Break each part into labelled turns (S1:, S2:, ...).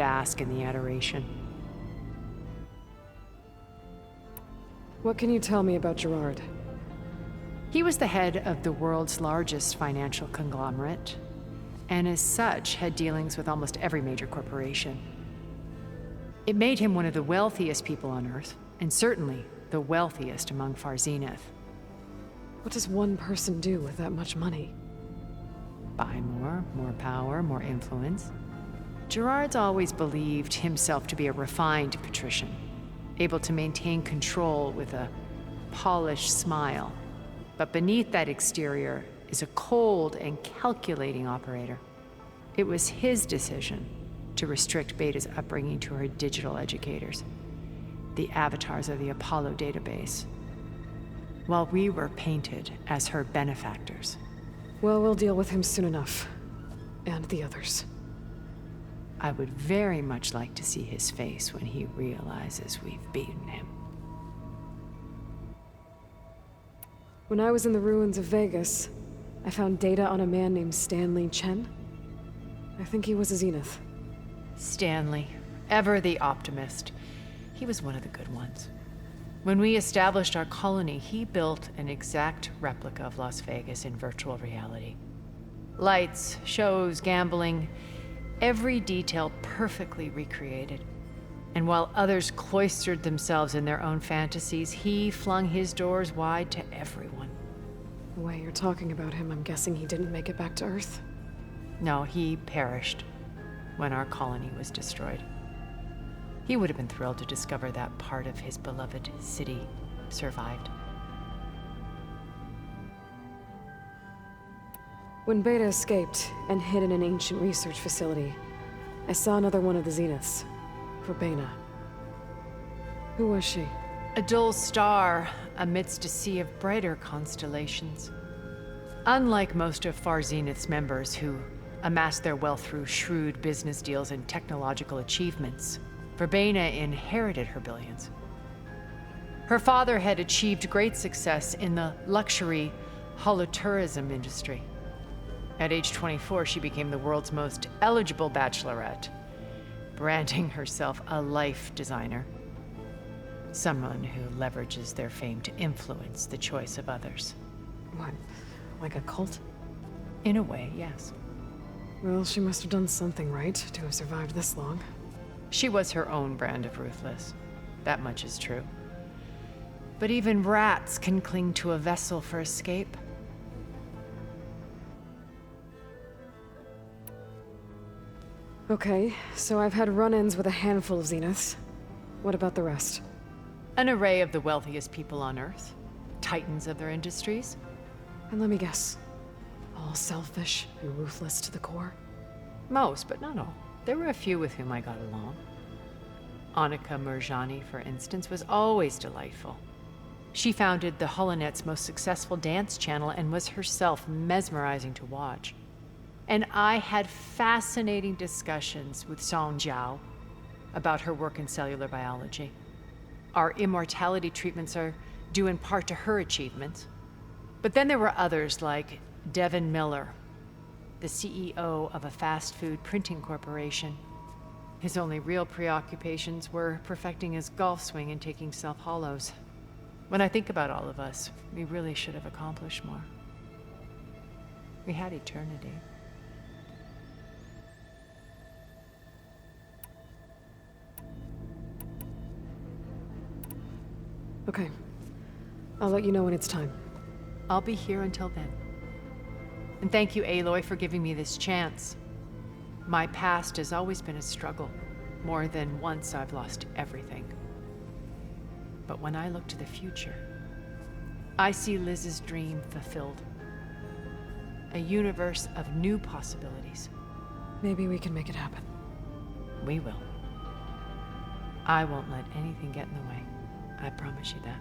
S1: bask in the adoration.
S2: What can you tell me about Gerard?
S1: He was the head of the world's largest financial conglomerate, and as such had dealings with almost every major corporation. It made him one of the wealthiest people on Earth, and certainly the wealthiest among Far Zenith.
S2: What does one person do with that much money?
S1: Buy more power, more influence. Gerard's always believed himself to be a refined patrician, able to maintain control with a polished smile. But beneath that exterior is a cold and calculating operator. It was his decision to restrict Beta's upbringing to her digital educators, the avatars of the Apollo database, while we were painted as her benefactors.
S2: Well, we'll deal with him soon enough. And the others.
S1: I would very much like to see his face when he realizes we've beaten him.
S2: When I was in the ruins of Vegas, I found data on a man named Stanley Chen. I think he was a Zenith.
S1: Stanley, ever the optimist. He was one of the good ones. When we established our colony, he built an exact replica of Las Vegas in virtual reality. Lights, shows, gambling, every detail perfectly recreated. And while others cloistered themselves in their own fantasies, he flung his doors wide to everyone.
S2: The way you're talking about him, I'm guessing he didn't make it back to Earth?
S1: No, he perished when our colony was destroyed. He would have been thrilled to discover that part of his beloved city survived.
S2: When Beta escaped and hid in an ancient research facility, I saw another one of the Zeniths, Verbena. Who was she?
S1: A dull star amidst a sea of brighter constellations. Unlike most of Far Zenith's members who amassed their wealth through shrewd business deals and technological achievements, Verbena inherited her billions. Her father had achieved great success in the luxury holotourism industry. At age 24, she became the world's most eligible bachelorette, branding herself a life designer. Someone who leverages their fame to influence the choice of others.
S2: What, like a cult?
S1: In a way, yes.
S2: Well, she must have done something right to have survived this long.
S1: She was her own brand of ruthless. That much is true. But even rats can cling to a vessel for escape.
S2: Okay, so I've had run-ins with a handful of Zeniths. What about the rest?
S1: An array of the wealthiest people on Earth. Titans of their industries.
S2: And let me guess, all selfish and ruthless to the core?
S1: Most, but not all. There were a few with whom I got along. Annika Murjani, for instance, was always delightful. She founded the HoloNet's most successful dance channel and was herself mesmerizing to watch. And I had fascinating discussions with Song Jiao about her work in cellular biology. Our immortality treatments are due in part to her achievements. But then there were others like Devin Miller, the CEO of a fast food printing corporation. His only real preoccupations were perfecting his golf swing and taking self-hollows. When I think about all of us, we really should have accomplished more. We had eternity.
S2: Okay. I'll let you know when it's time.
S1: I'll be here until then. And thank you, Aloy, for giving me this chance. My past has always been a struggle. More than once I've lost everything. But when I look to the future, I see Liz's dream fulfilled. A universe of new possibilities.
S2: Maybe we can make it happen.
S1: We will. I won't let anything get in the way. I promise you that.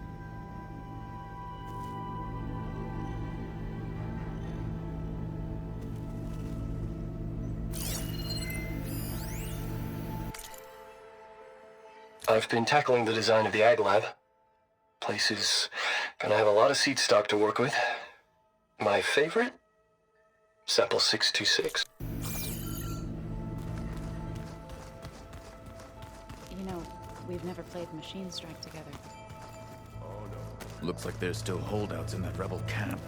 S3: I've been tackling the design of the Ag Lab. Place is gonna have a lot of seed stock to work with. My favorite? Sample 626.
S4: You know, we've never played Machine Strike together.
S5: Looks like there's still holdouts in that rebel camp.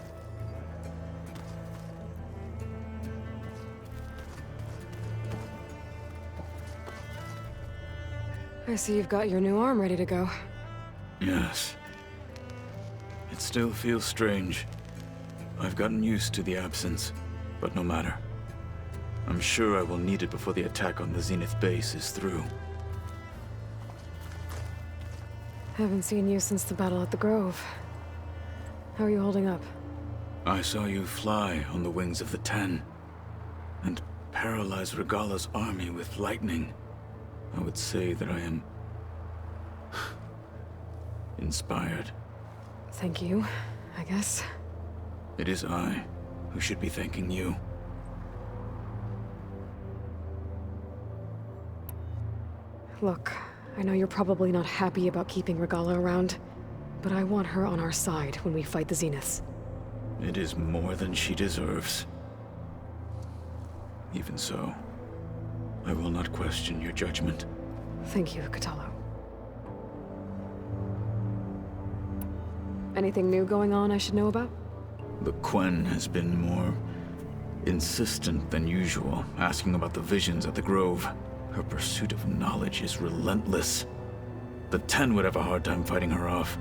S2: I see you've got your new arm ready to go.
S5: Yes. It still feels strange. I've gotten used to the absence, but no matter. I'm sure I will need it before the attack on the Zenith base is through.
S2: Haven't seen you since the battle at the Grove. How are you holding up?
S5: I saw you fly on the wings of the Ten, and paralyze Regala's army with lightning. I would say that I am inspired.
S2: Thank you, I guess.
S5: It is I who should be thanking you.
S2: Look, I know you're probably not happy about keeping Regala around, but I want her on our side when we fight the Zeniths.
S5: It is more than she deserves. Even so, I will not question your judgment.
S2: Thank you, Kotallo. Anything new going on I should know about?
S5: The Quen has been more insistent than usual, asking about the visions at the Grove. Her pursuit of knowledge is relentless. The Ten would have a hard time fighting her off.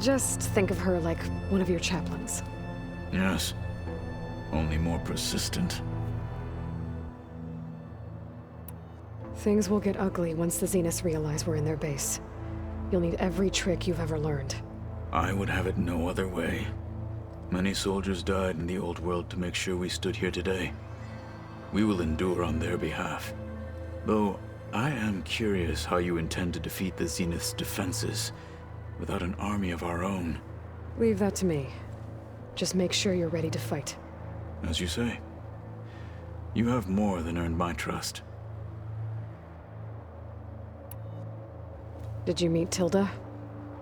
S2: Just think of her like one of your chaplains.
S5: Yes, only more persistent.
S2: Things will get ugly once the Zeniths realize we're in their base. You'll need every trick you've ever learned.
S5: I would have it no other way. Many soldiers died in the old world to make sure we stood here today. We will endure on their behalf. Though, I am curious how you intend to defeat the Zenith's defenses without an army of our own.
S2: Leave that to me. Just make sure you're ready to fight.
S5: As you say. You have more than earned my trust.
S2: Did you meet Tilda?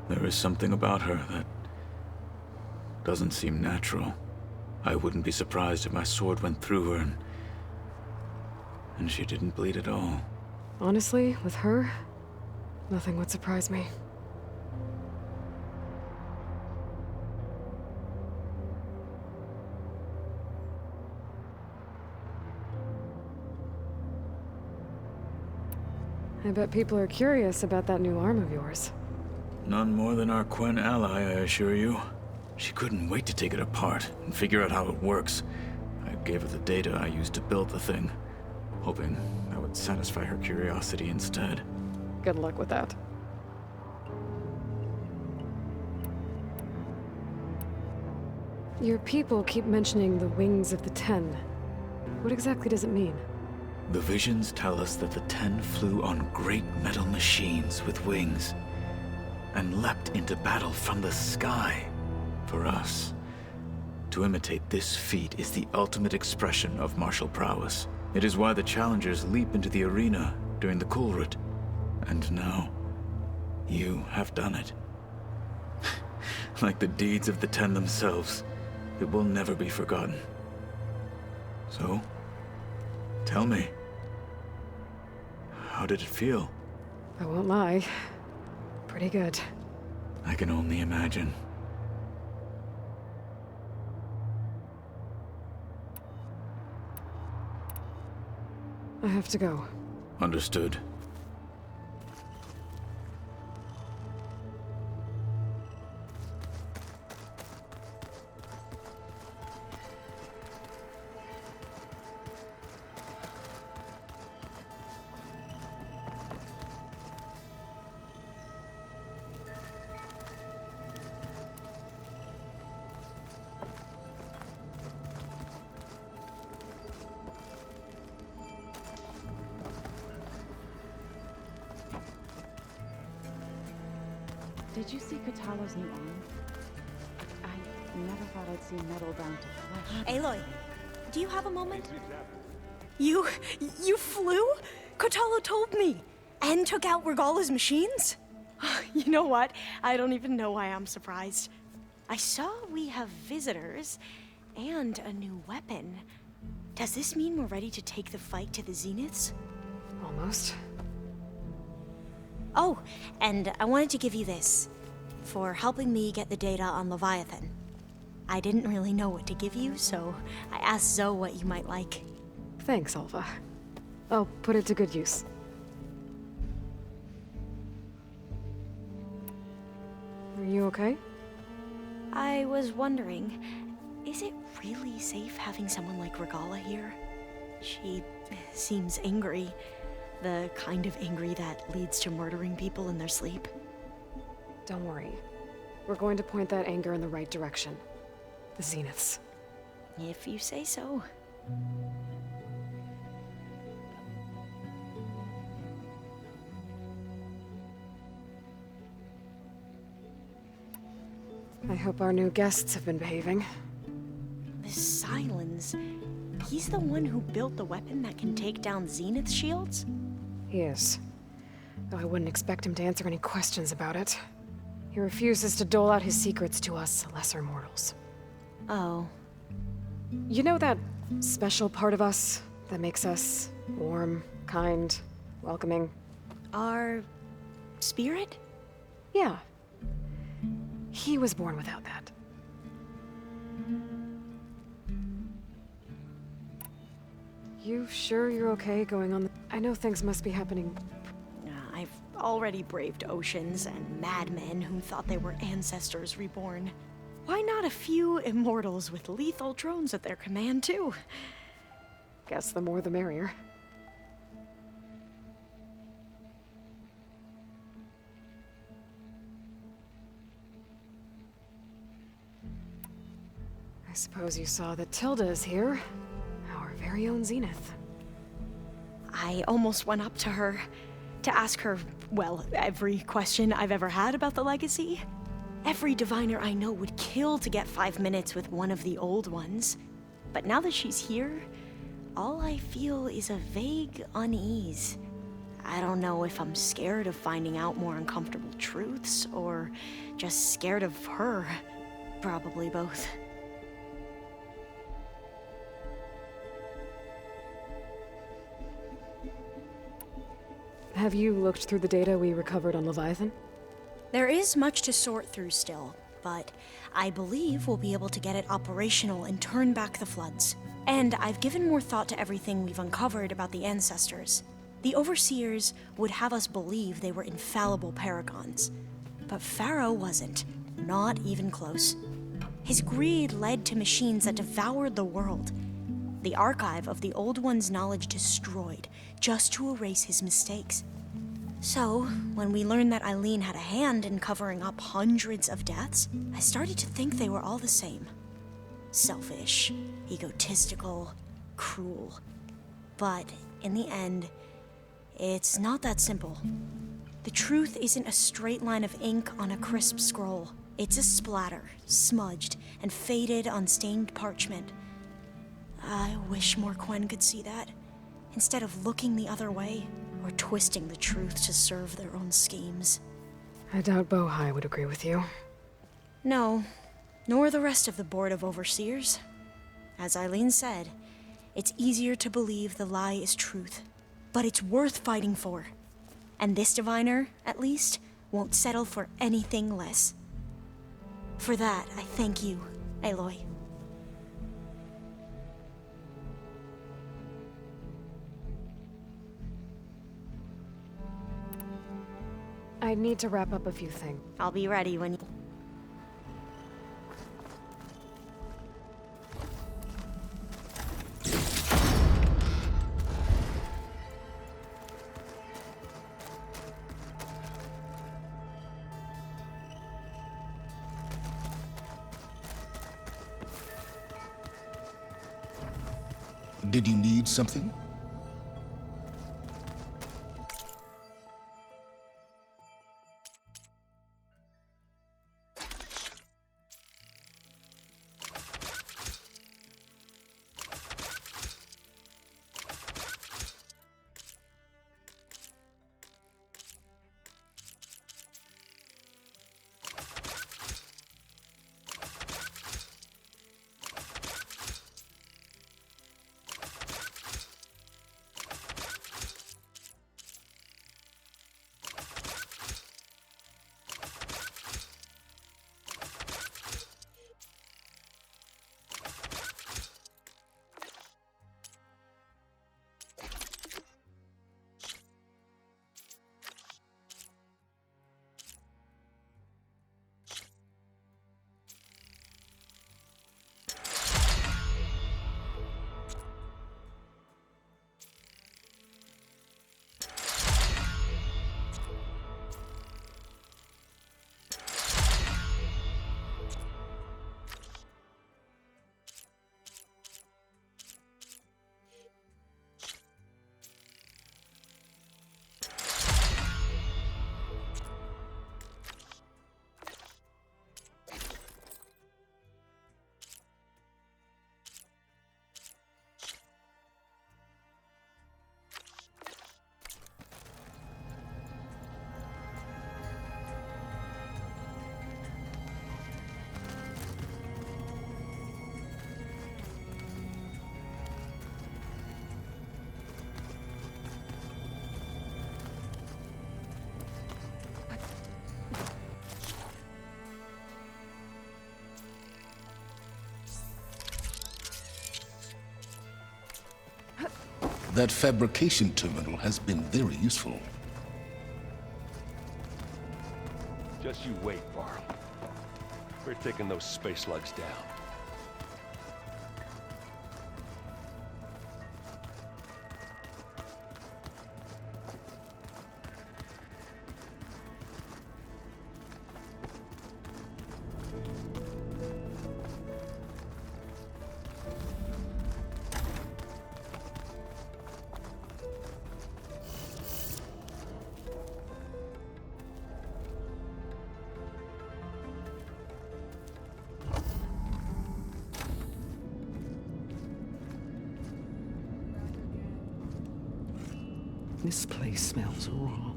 S5: There is something about her that doesn't seem natural. I wouldn't be surprised if my sword went through her and she didn't bleed at all.
S2: Honestly, with her, nothing would surprise me. I bet people are curious about that new arm of yours.
S5: None more than our Quen ally, I assure you. She couldn't wait to take it apart and figure out how it works. I gave her the data I used to build the thing, hoping that would satisfy her curiosity instead.
S2: Good luck with that. Your people keep mentioning the wings of the Ten. What exactly does it mean?
S5: The visions tell us that the Ten flew on great metal machines with wings and leapt into battle from the sky. For us, to imitate this feat is the ultimate expression of martial prowess. It is why the challengers leap into the arena during the Kulrut. And now, you have done it. Like the deeds of the Ten themselves, it will never be forgotten. So, tell me, how did it feel?
S2: I won't lie. Pretty good.
S5: I can only imagine.
S2: I have to go.
S5: Understood.
S4: Did you see Kotallo's new arm? I never thought I'd see metal down to flesh.
S6: Aloy, do you have a moment? You flew? Kotallo told me! And took out Regala's machines? You know what? I don't even know why I'm surprised. I saw we have visitors and a new weapon. Does this mean we're ready to take the fight to the Zeniths?
S2: Almost.
S6: Oh, and I wanted to give you this for helping me get the data on Leviathan. I didn't really know what to give you, so I asked Zoe what you might like.
S2: Thanks, Alva. I'll put it to good use. Are you okay?
S6: I was wondering, is it really safe having someone like Regala here? She seems angry. The kind of angry that leads to murdering people in their sleep.
S2: Don't worry. We're going to point that anger in the right direction. The Zeniths.
S6: If you say so.
S2: I hope our new guests have been behaving.
S6: This Silence, he's the one who built the weapon that can take down Zenith shields?
S2: He is. Though I wouldn't expect him to answer any questions about it. He refuses to dole out his secrets to us lesser mortals.
S6: Oh.
S2: You know that special part of us that makes us warm, kind, welcoming?
S6: Our spirit?
S2: Yeah. He was born without that. You sure you're okay going on the... I know things must be happening.
S6: I've already braved oceans and madmen who thought they were ancestors reborn. Why not a few immortals with lethal drones at their command, too?
S2: Guess the more the merrier. I suppose you saw that Tilda is here. Our very own Zenith.
S6: I almost went up to her to ask her, well, every question I've ever had about the legacy. Every diviner I know would kill to get 5 minutes with one of the old ones. But now that she's here, all I feel is a vague unease. I don't know if I'm scared of finding out more uncomfortable truths, or just scared of her. Probably both.
S2: Have you looked through the data we recovered on Leviathan?
S6: There is much to sort through still, but I believe we'll be able to get it operational and turn back the floods. And I've given more thought to everything we've uncovered about the ancestors. The Overseers would have us believe they were infallible paragons. But Pharaoh wasn't. Not even close. His greed led to machines that devoured the world. The archive of the Old One's knowledge destroyed, just to erase his mistakes. So, when we learned that Eileen had a hand in covering up hundreds of deaths, I started to think they were all the same. Selfish, egotistical, cruel. But, in the end, it's not that simple. The truth isn't a straight line of ink on a crisp scroll. It's a splatter, smudged, and faded on stained parchment. I wish more Quen could see that, instead of looking the other way, or twisting the truth to serve their own schemes.
S2: I doubt Bohai would agree with you.
S6: No, nor the rest of the Board of Overseers. As Eileen said, it's easier to believe the lie is truth, but it's worth fighting for. And this diviner, at least, won't settle for anything less. For that, I thank you, Aloy.
S2: I need to wrap up a few things.
S6: I'll be ready when you...
S7: Did you need something? That fabrication terminal has been very useful.
S8: Just you wait, Varl. We're taking those space slugs down.
S9: This place smells wrong.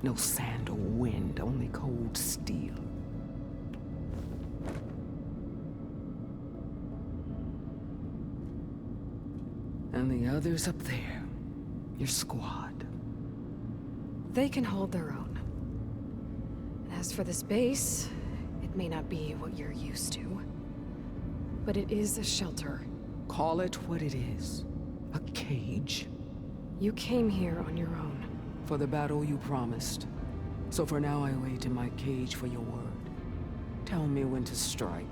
S9: No sand or wind, only cold steel. And the others up there, your squad.
S2: They can hold their own. And as for this base, it may not be what you're used to, but it is a shelter.
S9: Call it what it is. A cage.
S2: You came here on your own.
S9: For the battle you promised. So for now I wait in my cage for your word. Tell me when to strike.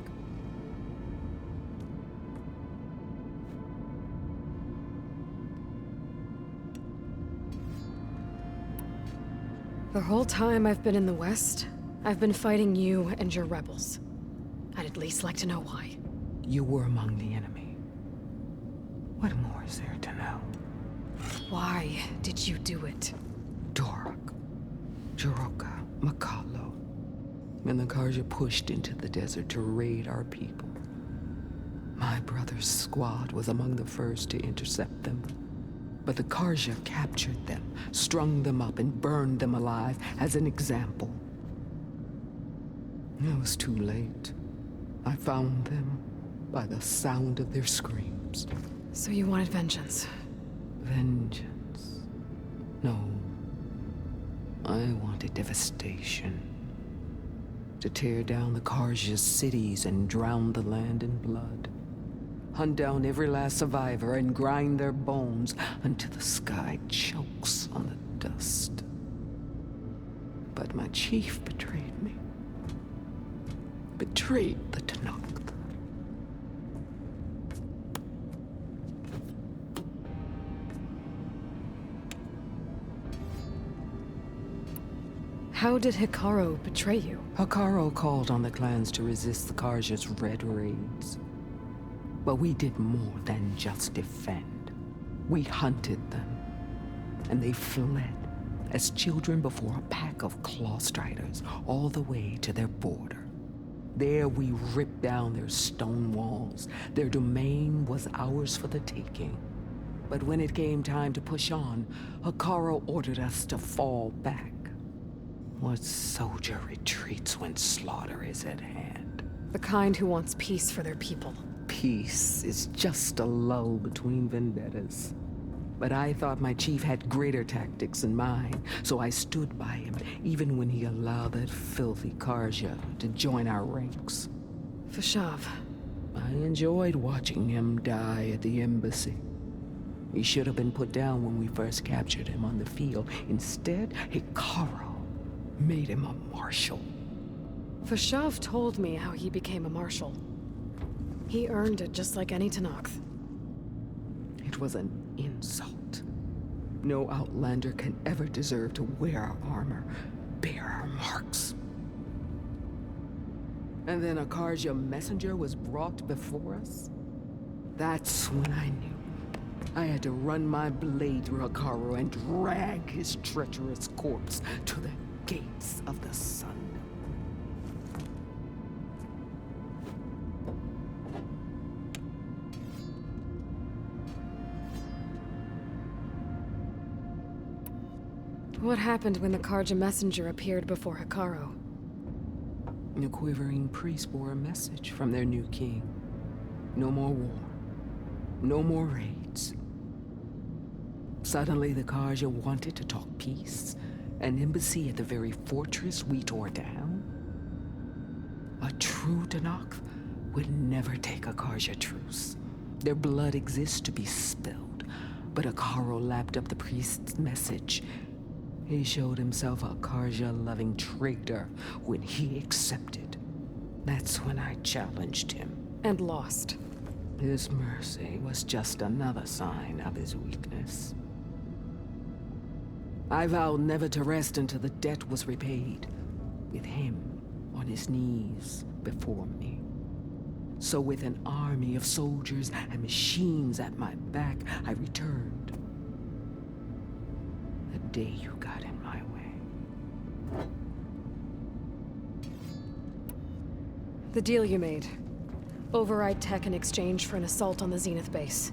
S2: The whole time I've been in the West, I've been fighting you and your rebels. I'd at least like to know why.
S9: You were among the enemy. What more is there to know?
S2: Why did you do it?
S9: Dork, Jiroka, Makalo, and the Karja pushed into the desert to raid our people. My brother's squad was among the first to intercept them. But the Karja captured them, strung them up, and burned them alive as an example. It was too late. I found them by the sound of their screams.
S2: So you wanted vengeance?
S9: Vengeance? No. I wanted devastation. To tear down the Karja's cities and drown the land in blood. Hunt down every last survivor and grind their bones until the sky chokes on the dust. But my chief betrayed me. Betrayed the Tanakh.
S2: How did Hikaru betray you?
S9: Hikaru called on the clans to resist the Karja's red raids. But we did more than just defend. We hunted them, and they fled as children before a pack of claw striders all the way to their border. There we ripped down their stone walls. Their domain was ours for the taking. But when it came time to push on, Hikaru ordered us to fall back. What soldier retreats when slaughter is at hand?
S2: The kind who wants peace for their people.
S9: Peace is just a lull between vendettas. But I thought my chief had greater tactics in mind, so I stood by him, even when he allowed that filthy Karja to join our ranks.
S2: Vashav.
S9: I enjoyed watching him die at the embassy. He should have been put down when we first captured him on the field. Instead, Hikaru made him a marshal.
S2: Vashav told me how he became a marshal. He earned it just like any Tanakh.
S9: It was an insult. No outlander can ever deserve to wear our armor, bear our marks. And then a Karja messenger was brought before us? That's when I knew. I had to run my blade through Hikaru and drag his treacherous corpse to the gates of the sun.
S2: What happened when the Karja messenger appeared before Hikaru?
S9: The quivering priest bore a message from their new king. No more war. No more raids. Suddenly the Karja wanted to talk peace. An embassy at the very fortress we tore down? A true Tanakh would never take a Karja truce. Their blood exists to be spilled. but Akaro lapped up the priest's message. He showed himself a Karja-loving traitor when he accepted. That's when I challenged him.
S2: And lost.
S9: His mercy was just another sign of his weakness. I vowed never to rest until the debt was repaid, with him on his knees before me. So with an army of soldiers and machines at my back, I returned. The day you got in my way.
S2: The deal you made. Override tech in exchange for an assault on the Zenith base.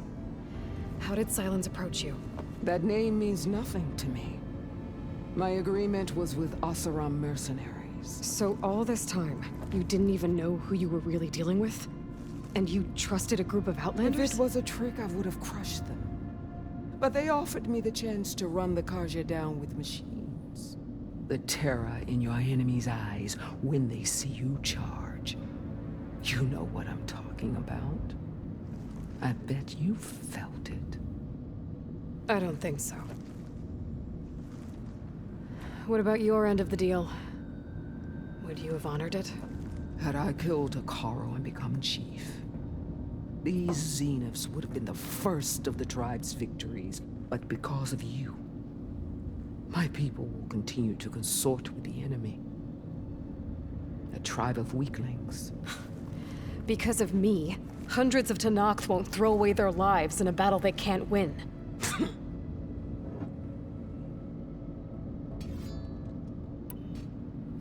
S2: How did Sylens approach you?
S9: That name means nothing to me. My agreement was with Oseram mercenaries.
S2: So all this time, you didn't even know who you were really dealing with? And you trusted a group of Outlanders?
S9: If it was a trick, I would have crushed them. But they offered me the chance to run the Karja down with machines. The terror in your enemy's eyes when they see you charge. You know what I'm talking about. I bet you felt it.
S2: I don't think so. What about your end of the deal? Would you have honored it?
S9: Had I killed Akaro and become chief, these Zeniths would have been the first of the tribe's victories. But because of you, my people will continue to consort with the enemy. A tribe of weaklings.
S2: Because of me, hundreds of Tenakth won't throw away their lives in a battle they can't win.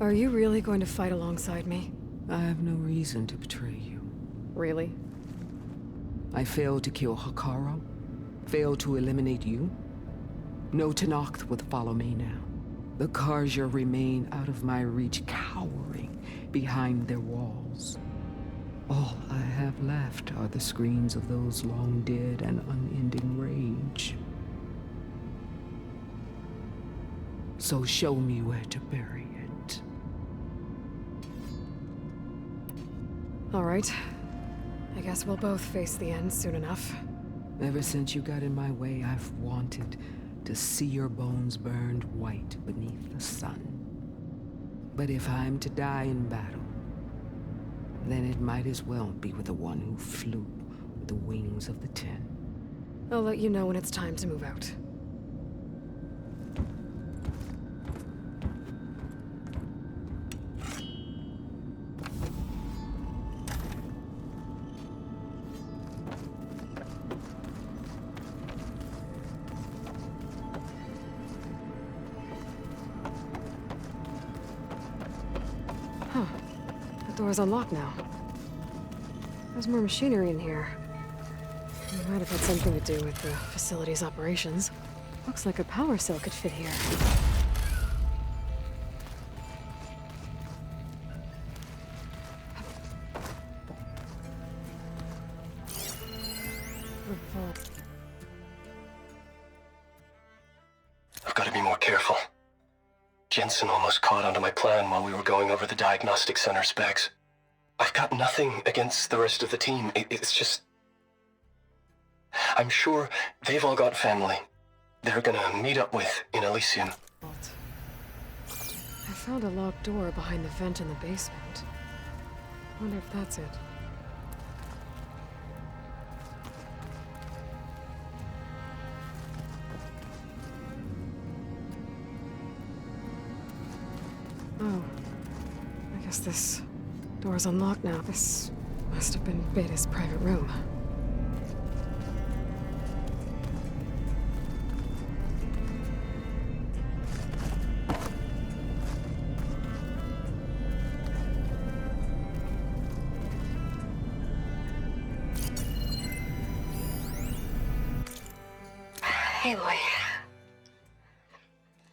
S2: Are you really going to fight alongside me?
S9: I have no reason to betray you.
S2: Really?
S9: I failed to kill Hakaro, failed to eliminate you. No Tenakth would follow me now. The Karja remain out of my reach, cowering behind their walls. All I have left are the screams of those long dead and unending rage. So show me where to bury it.
S2: All right. I guess we'll both face the end soon enough.
S9: Ever since you got in my way, I've wanted to see your bones burned white beneath the sun. But if I'm to die in battle, then it might as well be with the one who flew with the wings of the Ten.
S2: I'll let you know when it's time to move out. Huh. The door's unlocked now. There's more machinery in here. It might have had something to do with the facility's operations. Looks like a power cell could fit here.
S3: I've got to be more careful. Jensen almost caught onto my plan while we were going over the diagnostic center specs. I've got nothing against the rest of the team. It's just... I'm sure they've all got family they're gonna meet up with in Elysium.
S2: I found a locked door behind the vent in the basement. Wonder if that's it. Oh. I guess this door's unlocked now. This must have been Beta's private room.
S10: Hey, Loy.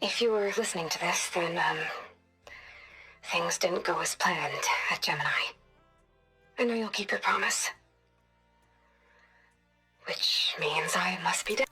S10: If you were listening to this, then, things didn't go as planned at Gemini. I know you'll keep your promise. Which means I must be dead.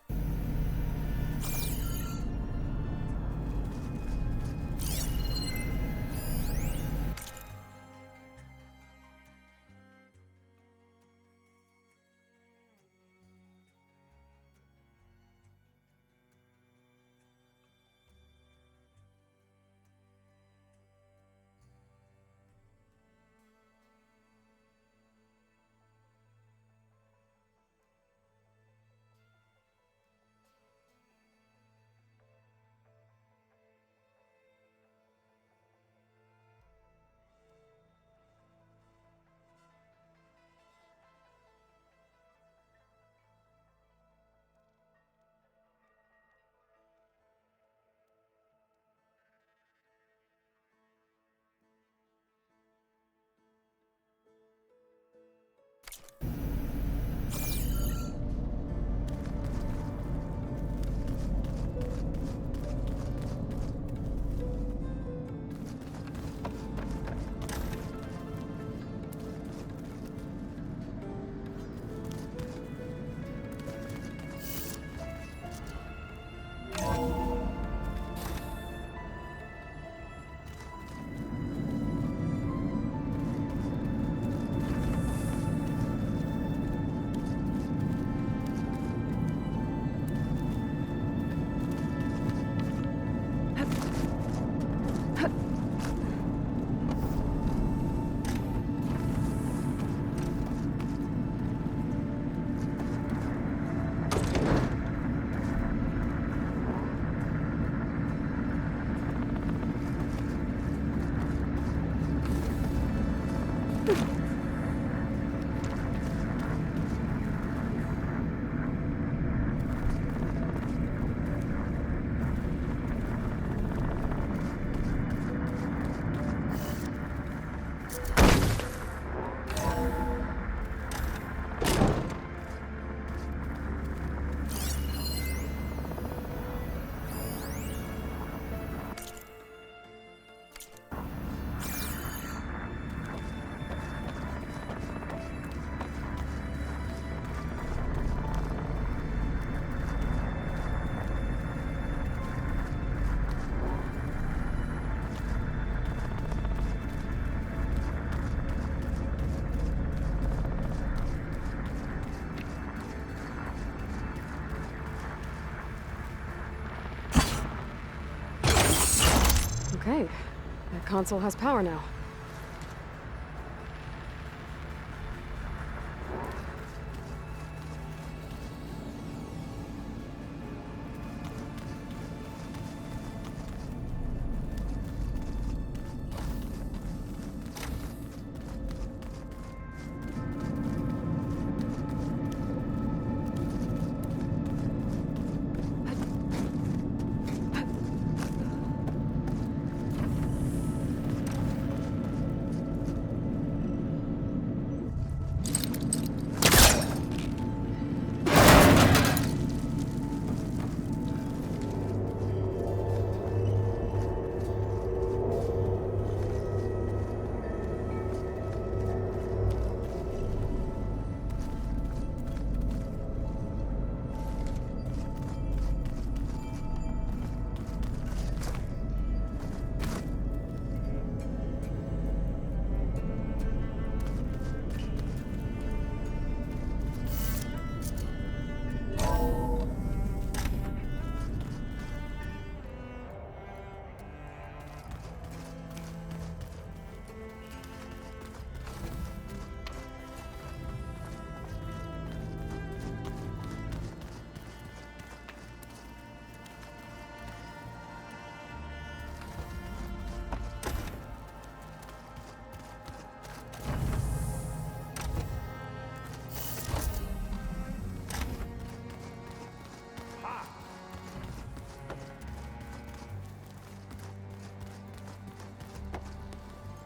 S2: Okay, that console has power now.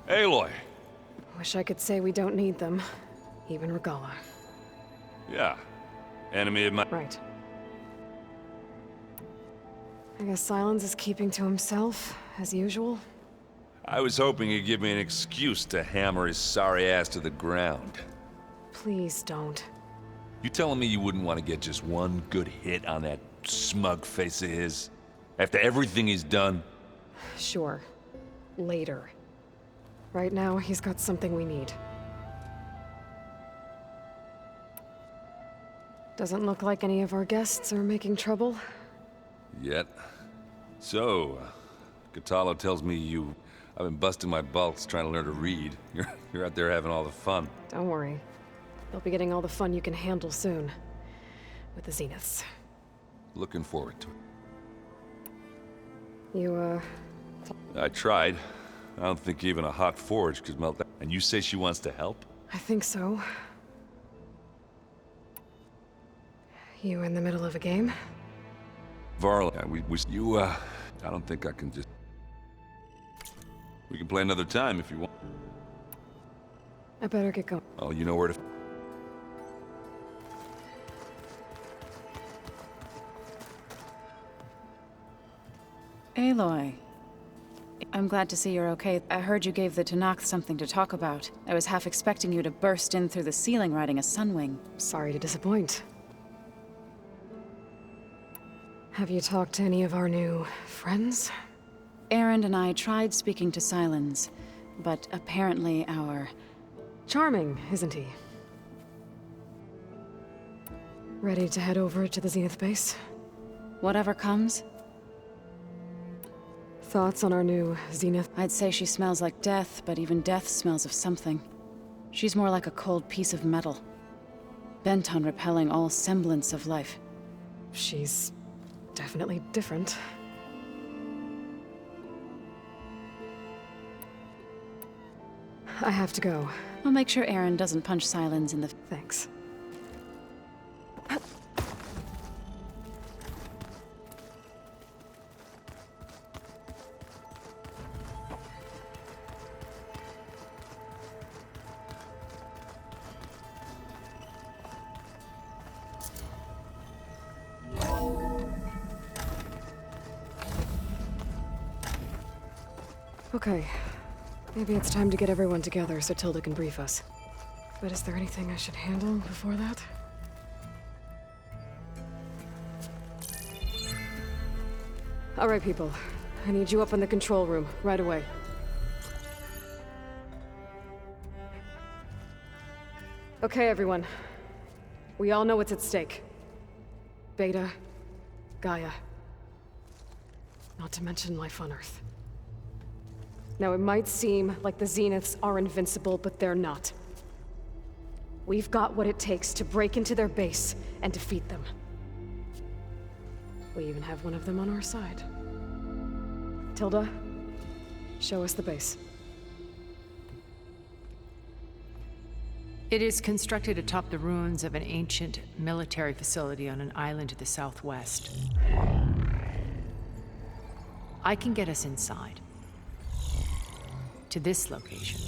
S8: Aloy!
S2: Wish I could say we don't need them. Even Regala.
S8: Yeah. Enemy of my...
S2: Right. I guess Silence is keeping to himself, as usual.
S8: I was hoping he'd give me an excuse to hammer his sorry ass to the ground.
S2: Please don't.
S8: You telling me you wouldn't want to get just one good hit on that smug face of his? After everything he's done?
S2: Sure. Later. Right now, he's got something we need. Doesn't look like any of our guests are making trouble.
S8: Yet. So, Katalo tells me I've been busting my balls trying to learn to read. You're out there having all the fun.
S2: Don't worry. You'll be getting all the fun you can handle soon. With the Zeniths.
S8: Looking forward to it.
S2: You,
S8: I tried. I don't think even a hot forge could melt that. And you say she wants to help?
S2: I think so. You in the middle of a game?
S8: Varla, I don't think I can just... We can play another time if you want.
S2: I better get going.
S8: Oh, you know where to...
S4: Aloy. I'm glad to see you're okay. I heard you gave the Tanakh something to talk about. I was half expecting you to burst in through the ceiling riding a sunwing.
S2: Sorry to disappoint. Have you talked to any of our new friends?
S4: Erend and I tried speaking to Silence, but apparently our...
S2: Charming, isn't he? Ready to head over to the Zenith base?
S4: Whatever comes?
S2: Thoughts on our new Zenith?
S4: I'd say she smells like death, but even death smells of something. She's more like a cold piece of metal. Bent on repelling all semblance of life.
S2: She's definitely different. I have to go.
S4: I'll make sure Erend doesn't punch Silence in the...
S2: Thanks. Okay. Maybe it's time to get everyone together so Tilda can brief us. But is there anything I should handle before that? All right, people. I need you up in the control room, right away. Okay, everyone. We all know what's at stake. Beta, Gaia. Not to mention life on Earth. Now, it might seem like the Zeniths are invincible, but they're not. We've got what it takes to break into their base and defeat them. We even have one of them on our side. Tilda, show us the base.
S1: It is constructed atop the ruins of an ancient military facility on an island to the southwest. I can get us inside. To this location,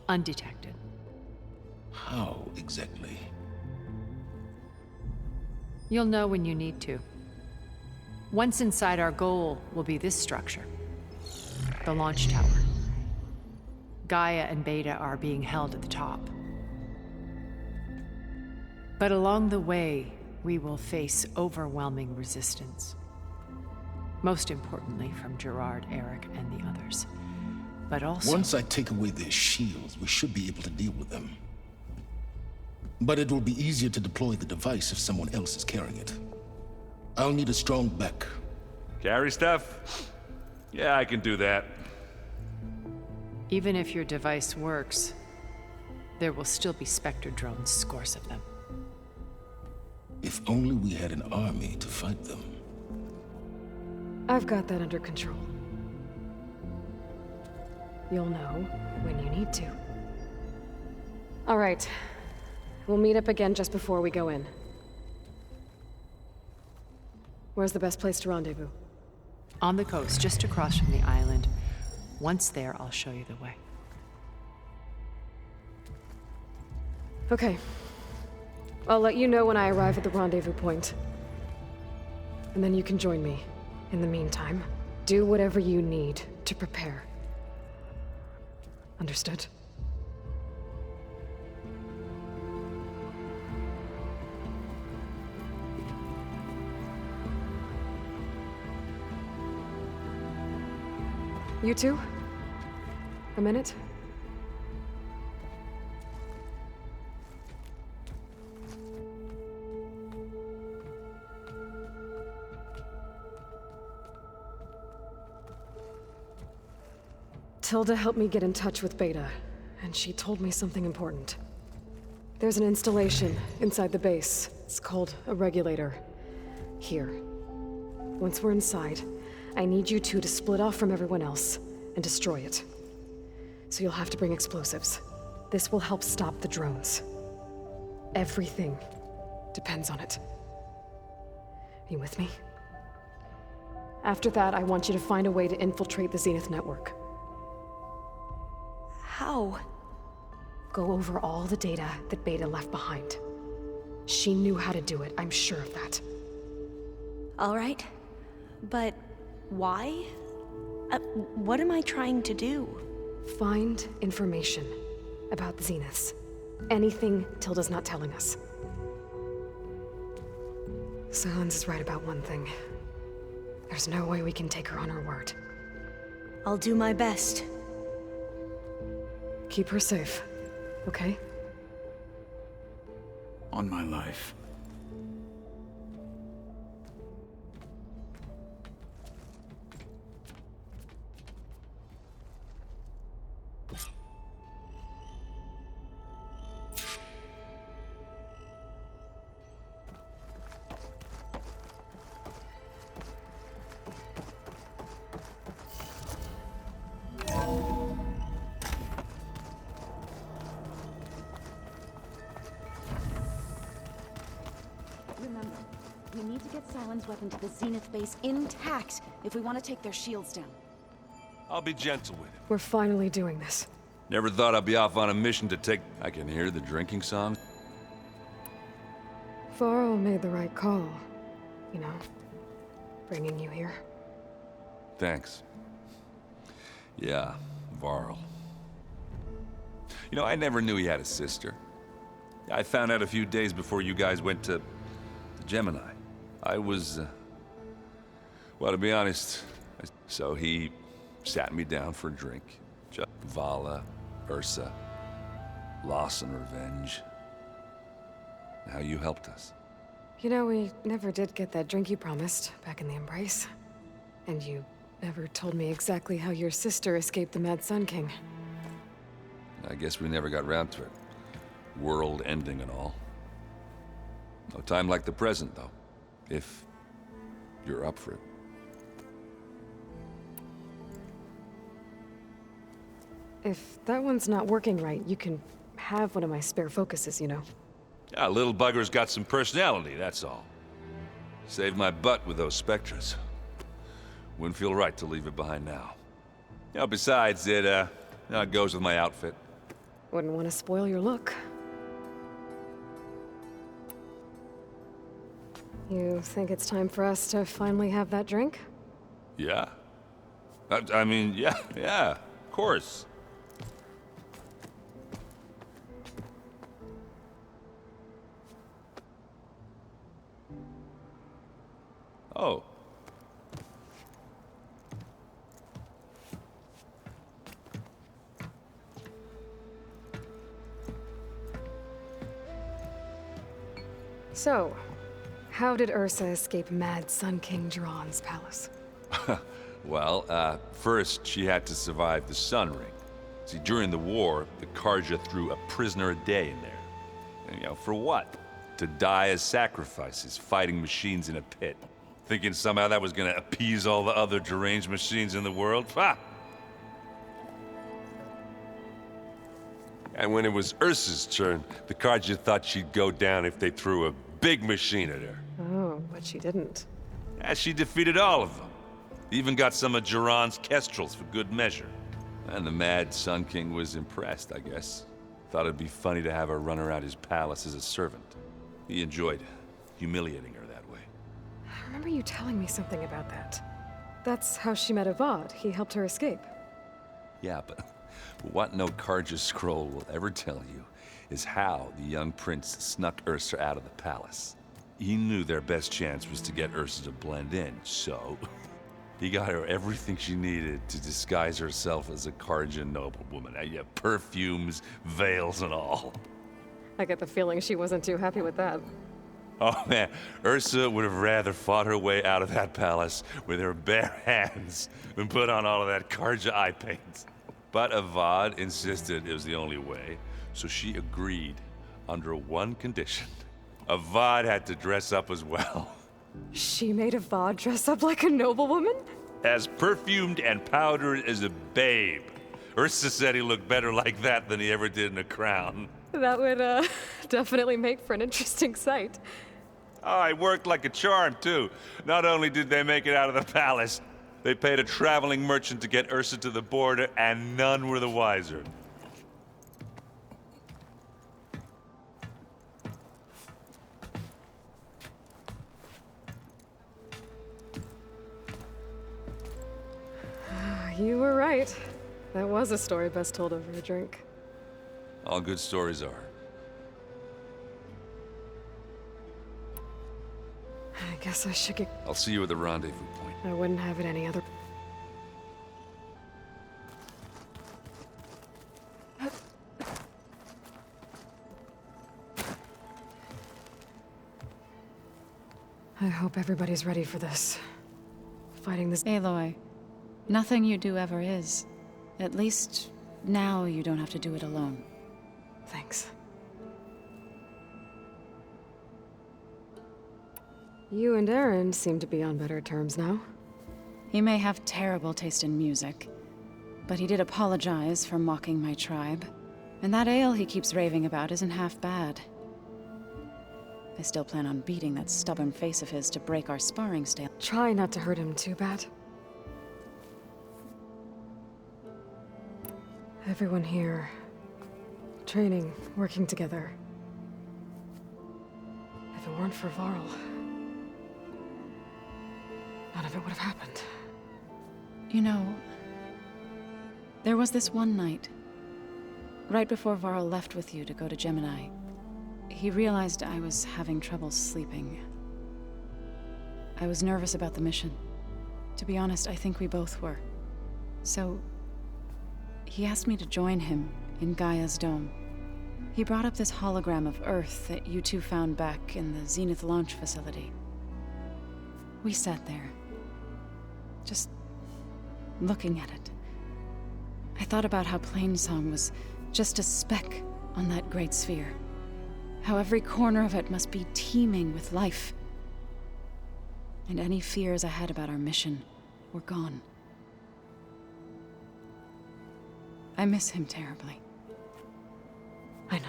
S1: undetected.
S7: How exactly?
S1: You'll know when you need to. Once inside, our goal will be this structure. The launch tower. Gaia and Beta are being held at the top. But along the way, we will face overwhelming resistance. Most importantly, from Gerard, Eric, and the others. But also...
S7: Once I take away their shields, we should be able to deal with them. But it will be easier to deploy the device if someone else is carrying it. I'll need a strong back.
S8: Carry stuff? Yeah, I can do that.
S1: Even if your device works, there will still be Spectre drones, scores of them.
S7: If only we had an army to fight them.
S2: I've got that under control. You'll know when you need to. All right. We'll meet up again just before we go in. Where's the best place to rendezvous?
S1: On the coast, just across from the island. Once there, I'll show you the way.
S2: Okay. I'll let you know when I arrive at the rendezvous point. And then you can join me. In the meantime, do whatever you need to prepare. Understood? You two? A minute? Tilda helped me get in touch with Beta, and she told me something important. There's an installation inside the base. It's called a regulator. Here. Once we're inside, I need you two to split off from everyone else and destroy it. So you'll have to bring explosives. This will help stop the drones. Everything depends on it. Are you with me? After that, I want you to find a way to infiltrate the Zenith network.
S6: How?
S2: Go over all the data that Beta left behind. She knew how to do it, I'm sure of that.
S6: All right. But why? What am I trying to do?
S2: Find information about the Zeniths. Anything Tilda's not telling us. Silence is right about one thing. There's no way we can take her on her word.
S6: I'll do my best.
S2: Keep her safe, okay?
S5: On my life.
S4: Remember, we need to get Silent's weapon to the Zenith base intact if we want to take their shields down.
S8: I'll be gentle with it.
S2: We're finally doing this.
S8: Never thought I'd be off on a mission to take... I can hear the drinking song.
S2: Varl made the right call. You know, bringing you here.
S8: Thanks. Yeah, Varl. You know, I never knew he had a sister. I found out a few days before you guys went to Gemini. I was, well, to be honest, so he sat me down for a drink. Just Vala, Ursa, loss and revenge. How you helped us.
S2: You know, we never did get that drink you promised back in the Embrace. And you ever told me exactly how your sister escaped the Mad Sun King.
S8: I guess we never got round to it. World ending and all. No time like the present, though. If you're up for it.
S2: If that one's not working right, you can have one of my spare focuses, you know.
S8: Yeah, little bugger's got some personality, that's all. Saved my butt with those Spectres. Wouldn't feel right to leave it behind now. You know, besides, it goes with my outfit.
S2: Wouldn't want to spoil your look. You think it's time for us to finally have that drink?
S8: Yeah. I mean, yeah, of course. Oh.
S2: So, how did Ursa escape Mad Sun King Jiran's palace?
S8: Well, first she had to survive the Sun Ring. See, during the war, the Karja threw a prisoner a day in there. And, you know, for what? To die as sacrifices, fighting machines in a pit. Thinking somehow that was gonna appease all the other deranged machines in the world? Ha! And when it was Ursa's turn, the Karja thought she'd go down if they threw a big machine at her.
S2: Oh, but she didn't.
S8: Yeah, she defeated all of them. Even got some of Jiran's kestrels for good measure. And the Mad Sun King was impressed, I guess. Thought it'd be funny to have her run around his palace as a servant. He enjoyed humiliating her that way.
S2: I remember you telling me something about that. That's how she met Avad. He helped her escape.
S8: Yeah, but what no Karja scroll will ever tell you is how the young prince snuck Ursa out of the palace. He knew their best chance was to get Ursa to blend in, so he got her everything she needed to disguise herself as a Karja noblewoman. Yeah, perfumes, veils, and all.
S2: I get the feeling she wasn't too happy with that.
S8: Oh man, Ursa would have rather fought her way out of that palace with her bare hands than put on all of that Karja eye paint. But Avad insisted it was the only way, so she agreed under one condition. Avad had to dress up as well.
S2: She made Avad dress up like a noblewoman?
S8: As perfumed and powdered as a babe. Ursa said he looked better like that than he ever did in a crown.
S2: That would, definitely make for an interesting sight.
S8: Oh, it worked like a charm, too. Not only did they make it out of the palace, they paid a traveling merchant to get Ursa to the border, and none were the wiser.
S2: You were right. That was a story best told over a drink.
S8: All good stories are.
S2: I guess I should get...
S8: I'll see you at the rendezvous point.
S2: I wouldn't have it any other... I hope everybody's ready for this. Fighting this...
S4: Aloy, nothing you do ever is. At least, now you don't have to do it alone.
S2: Thanks. You and Aaron seem to be on better terms now.
S4: He may have terrible taste in music, but he did apologize for mocking my tribe. And that ale he keeps raving about isn't half bad. I still plan on beating that stubborn face of his to break our sparring stale.
S2: Try not to hurt him too bad. Everyone here, training, working together. If it weren't for Varl, none of it would have happened.
S4: You know, there was this one night, right before Varl left with you to go to Gemini. He realized I was having trouble sleeping. I was nervous about the mission. To be honest, I think we both were. So, he asked me to join him in Gaia's dome. He brought up this hologram of Earth that you two found back in the Zenith launch facility. We sat there, just looking at it, I thought about how Plainsong was just a speck on that great sphere. How every corner of it must be teeming with life. And any fears I had about our mission were gone. I miss him terribly.
S2: I know.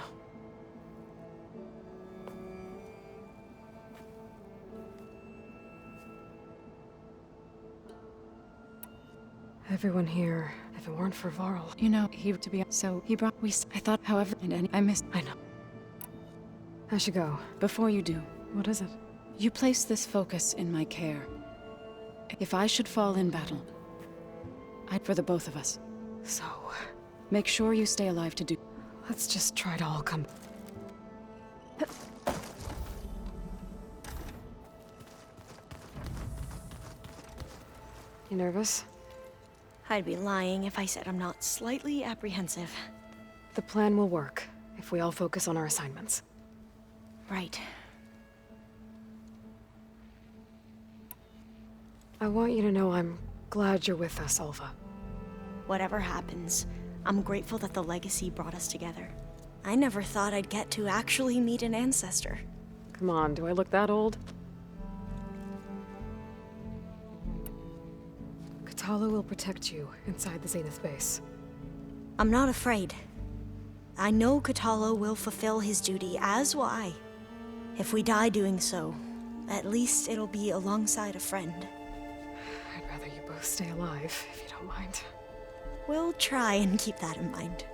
S2: Everyone here, if it weren't for Varl.
S4: You know, he brought I thought, however, I missed.
S2: I know. I should go.
S4: Before you do,
S2: What is it?
S4: you place this focus in my care. If I should fall in battle, for the both of us.
S2: So,
S4: Make sure you stay alive to do.
S2: let's just try to all come. You nervous?
S6: I'd be lying if I said I'm not slightly apprehensive.
S2: The plan will work if we all focus on our assignments.
S6: Right.
S2: I want you to know I'm glad you're with us, Alva.
S6: Whatever happens, I'm grateful that the legacy brought us together. I never thought I'd get to actually meet an ancestor.
S2: Come on, do I look that old? Katala will protect you inside the Zenith base.
S6: I'm not afraid. I know Katala will fulfill his duty, as will I. If we die doing so, at least it'll be alongside a friend.
S2: I'd rather you both stay alive, if you don't mind.
S6: We'll try and keep that in mind.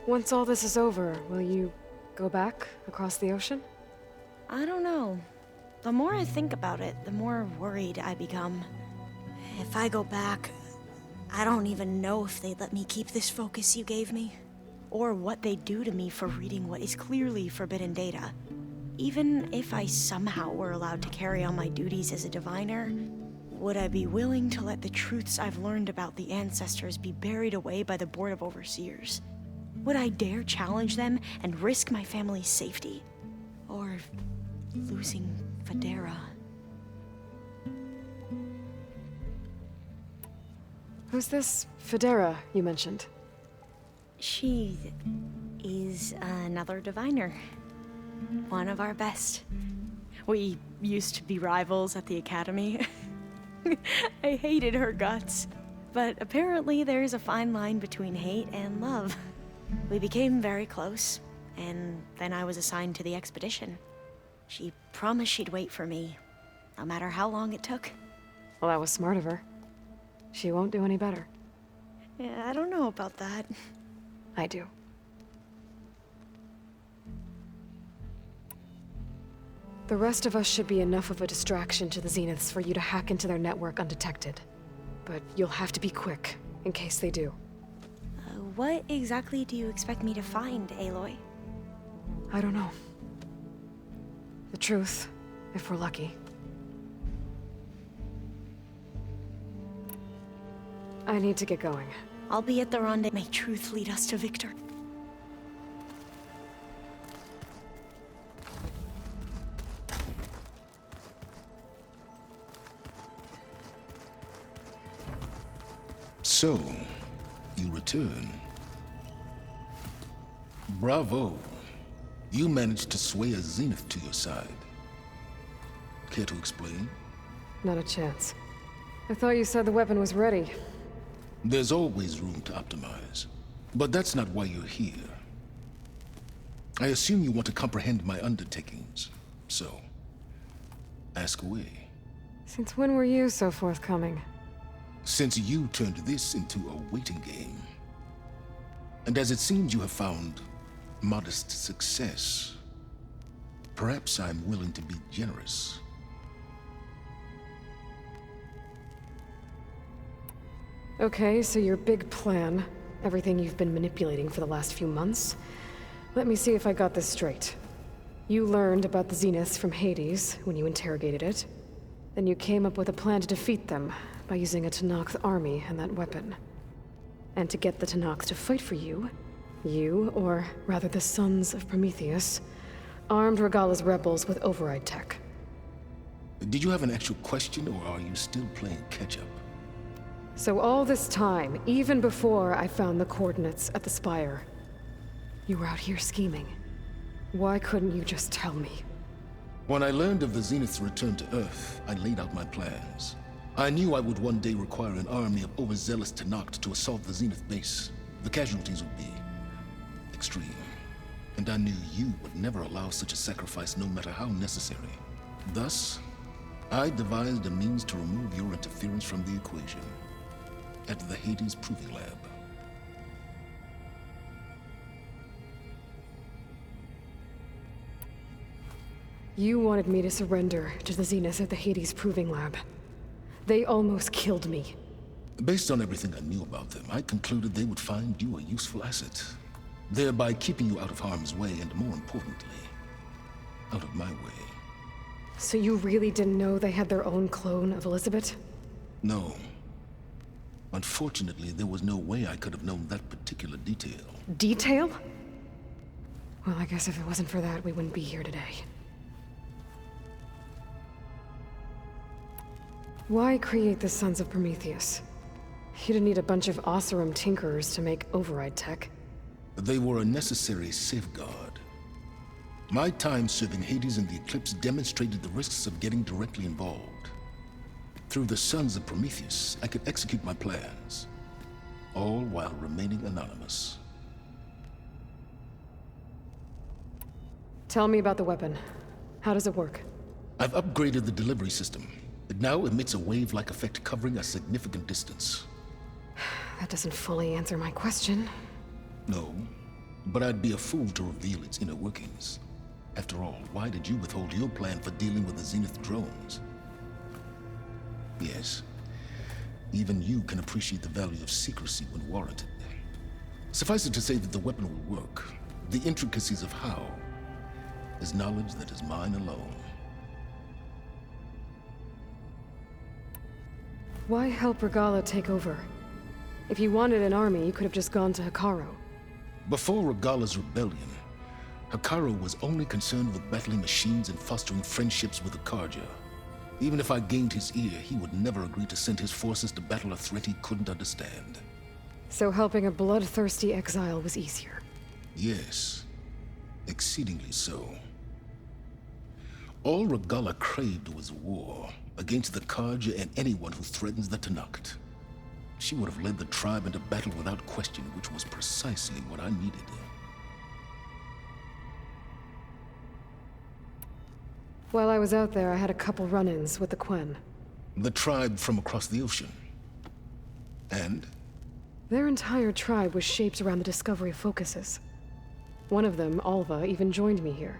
S2: Once all this is over, will you go back across the ocean?
S6: I don't know. The more I think about it, the more worried I become. If I go back, I don't even know if they'd let me keep this focus you gave me, or what they'd do to me for reading what is clearly forbidden data. Even if I somehow were allowed to carry on my duties as a diviner, would I be willing to let the truths I've learned about the ancestors be buried away by the Board of Overseers? Would I dare challenge them and risk my family's safety? Or losing Federa?
S2: Who's this Federa you mentioned?
S6: She is another diviner. One of our best. We used to be rivals at the academy. I hated her guts. But apparently there's a fine line between hate and love. We became very close, and then I was assigned to the expedition. She promised she'd wait for me, no matter how long it took.
S2: Well, that was smart of her. She won't do any better.
S6: Yeah, I don't know about that.
S2: I do. The rest of us should be enough of a distraction to the Zeniths for you to hack into their network undetected. But you'll have to be quick, in case they do.
S6: What exactly do you expect me to find, Aloy?
S2: I don't know. The truth, if we're lucky. I need to get going.
S6: I'll be at the rendezvous. May truth lead us to victor.
S7: So, you return. Bravo. You managed to sway a Zenith to your side. Care to explain?
S2: Not a chance. I thought you said the weapon was ready.
S7: There's always room to optimize. But that's not why you're here. I assume you want to comprehend my undertakings. So, ask away.
S2: Since when were you so forthcoming?
S7: Since you turned this into a waiting game. And as it seems you have found modest success, perhaps I'm willing to be generous.
S2: Okay, so your big plan, everything you've been manipulating for the last few months. Let me see if I got this straight. You learned about the Zeniths from Hades when you interrogated it. Then you came up with a plan to defeat them by using a Tenakth army and that weapon. And to get the Tenakth to fight for you, or rather the Sons of Prometheus, armed Regala's rebels with override tech.
S7: Did you have an actual question, or are you still playing catch-up?
S2: So all this time, even before I found the coordinates at the spire, you were out here scheming. Why couldn't you just tell me?
S7: When I learned of the Zenith's return to Earth, I laid out my plans. I knew I would one day require an army of overzealous Tenakth to assault the Zenith base. The casualties would be extreme. And I knew you would never allow such a sacrifice, no matter how necessary. Thus, I devised a means to remove your interference from the equation at the Hades Proving Lab.
S2: You wanted me to surrender to the Zenith at the Hades Proving Lab. They almost killed me.
S7: Based on everything I knew about them, I concluded they would find you a useful asset, thereby keeping you out of harm's way and, more importantly, out of my way.
S2: So you really didn't know they had their own clone of Elizabeth?
S7: No. Unfortunately, there was no way I could have known that particular detail.
S2: Detail? Well, I guess if it wasn't for that, we wouldn't be here today. Why create the Sons of Prometheus? You didn't need a bunch of Oseram tinkerers to make override tech.
S7: They were a necessary safeguard. My time serving Hades and the Eclipse demonstrated the risks of getting directly involved. Through the Sons of Prometheus, I could execute my plans, all while remaining anonymous.
S2: Tell me about the weapon. How does it work?
S7: I've upgraded the delivery system. It now emits a wave-like effect covering a significant distance.
S2: That doesn't fully answer my question.
S7: No, but I'd be a fool to reveal its inner workings. After all, why did you withhold your plan for dealing with the Zenith drones? Yes, even you can appreciate the value of secrecy when warranted. Suffice it to say that the weapon will work. The intricacies of how is knowledge that is mine alone.
S2: Why help Regala take over? If you wanted an army, you could have just gone to Hekarro.
S7: Before Regala's rebellion, Hekarro was only concerned with battling machines and fostering friendships with the Karja. Even if I gained his ear, he would never agree to send his forces to battle a threat he couldn't understand.
S2: So helping a bloodthirsty exile was easier?
S7: Yes, exceedingly so. All Regala craved was war against the Karja and anyone who threatens the Tenakth. She would have led the tribe into battle without question, which was precisely what I needed.
S2: While I was out there, I had a couple run-ins with the Quen.
S7: The tribe from across the ocean. And?
S2: Their entire tribe was shaped around the discovery of focuses. One of them, Alva, even joined me here.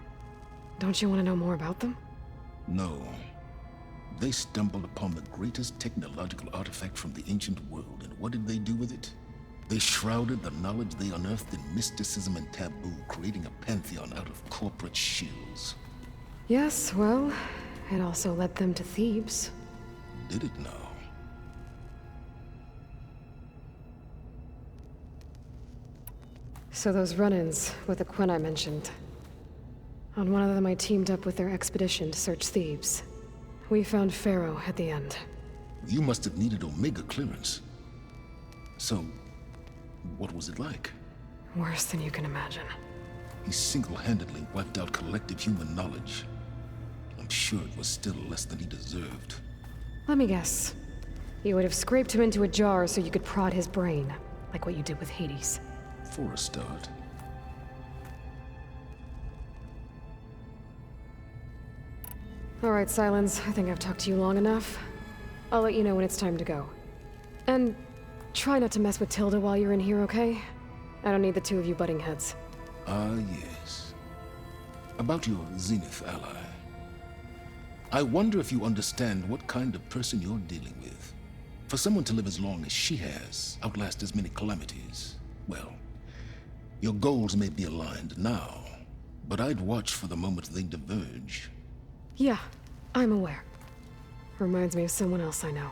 S2: Don't you want to know more about them?
S7: No. They stumbled upon the greatest technological artifact from the ancient world, and what did they do with it? They shrouded the knowledge they unearthed in mysticism and taboo, creating a pantheon out of corporate shills.
S2: Yes, well, it also led them to Thebes.
S7: Did it now?
S2: So those run-ins with the Quen I mentioned. On one of them I teamed up with their expedition to search Thebes. We found Pharaoh at the end.
S7: You must have needed Omega clearance. So, what was it like?
S2: Worse than you can imagine.
S7: He single-handedly wiped out collective human knowledge. I'm sure it was still less than he deserved.
S2: Let me guess. You would have scraped him into a jar so you could prod his brain, like what you did with Hades.
S7: For a start.
S2: All right, Silence. I think I've talked to you long enough. I'll let you know when it's time to go. And try not to mess with Tilda while you're in here, okay? I don't need the two of you butting heads.
S7: Ah, yes. About your Zenith ally. I wonder if you understand what kind of person you're dealing with. For someone to live as long as she has, outlast as many calamities, well, your goals may be aligned now, but I'd watch for the moment they diverge.
S2: Yeah, I'm aware. Reminds me of someone else I know.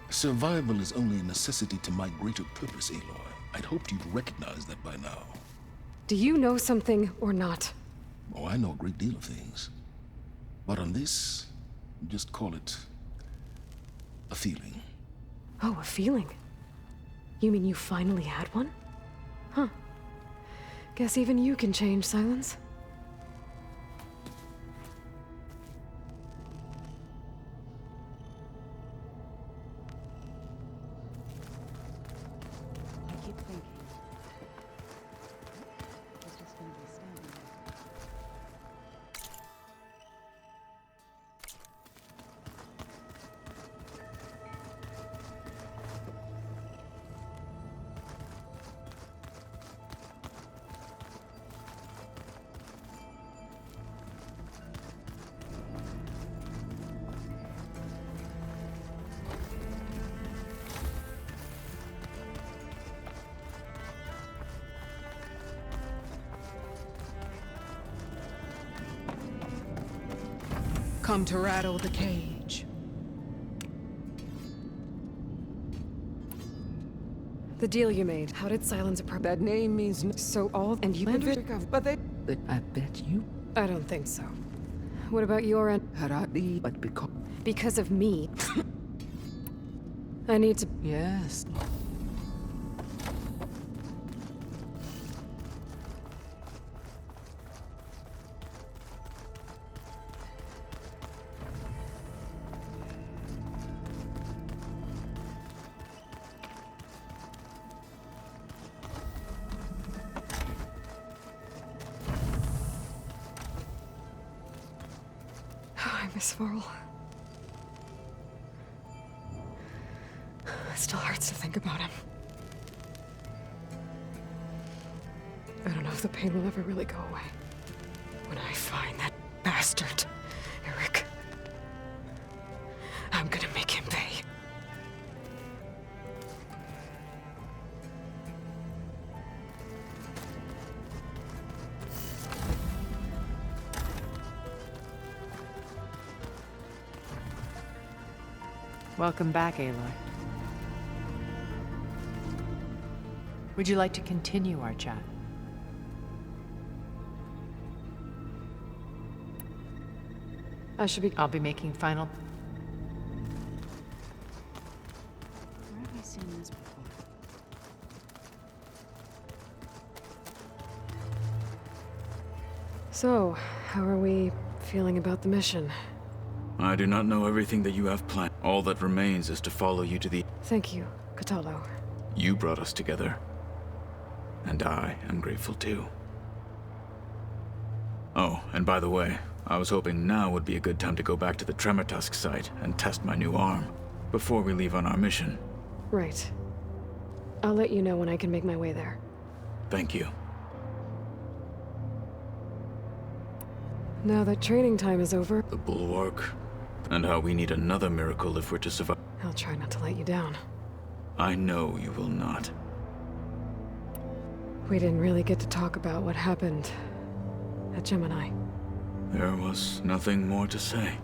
S7: Survival is only a necessity to my greater purpose, Aloy. I'd hoped you'd recognize that by now.
S2: Do you know something or not?
S7: Oh, I know a great deal of things. But on this, just call it a feeling.
S2: Oh, a feeling. You mean you finally had one? Huh. Guess even you can change, Silence.
S4: I keep thinking. He's just gonna be standing there.
S9: Come to rattle the cage.
S2: The deal you made. How did Silence
S9: That name means
S2: So all and you
S9: but I bet you
S2: I don't think so. What about your end?
S9: Haradi, but
S2: Because of me. I need to.
S9: yes.
S2: I miss Varl. It still hurts to think about him. I don't know if the pain will ever really go away. When I find that bastard, Eric, I'm gonna make him pay.
S1: Welcome back, Aloy. Would you like to continue our chat? I'll be making final...
S4: Where have I seen this before?
S2: So, how are we feeling about the mission?
S5: I do not know everything that you have planned. All that remains is to follow you to the...
S2: Thank you, Kotallo.
S5: You brought us together. And I am grateful too. Oh, and by the way, I was hoping now would be a good time to go back to the Tremortusk site and test my new arm, before we leave on our mission.
S2: Right. I'll let you know when I can make my way there.
S5: Thank you.
S2: Now that training time is over,
S5: The Bulwark, and how we need another miracle if we're to survive.
S2: I'll try not to let you down.
S5: I know you will not.
S2: We didn't really get to talk about what happened at Gemini.
S5: There was nothing more to say.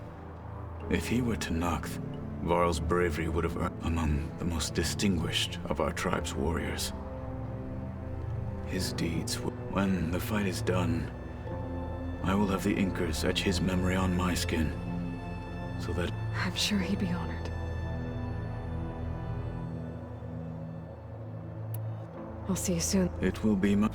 S5: If he were to Noct, Varl's bravery would have earned among the most distinguished of our tribe's warriors. His deeds will... When the fight is done, I will have the Inkers etch his memory on my skin, so that...
S2: I'm sure he'd be honored. I'll see you soon.
S5: It will be my...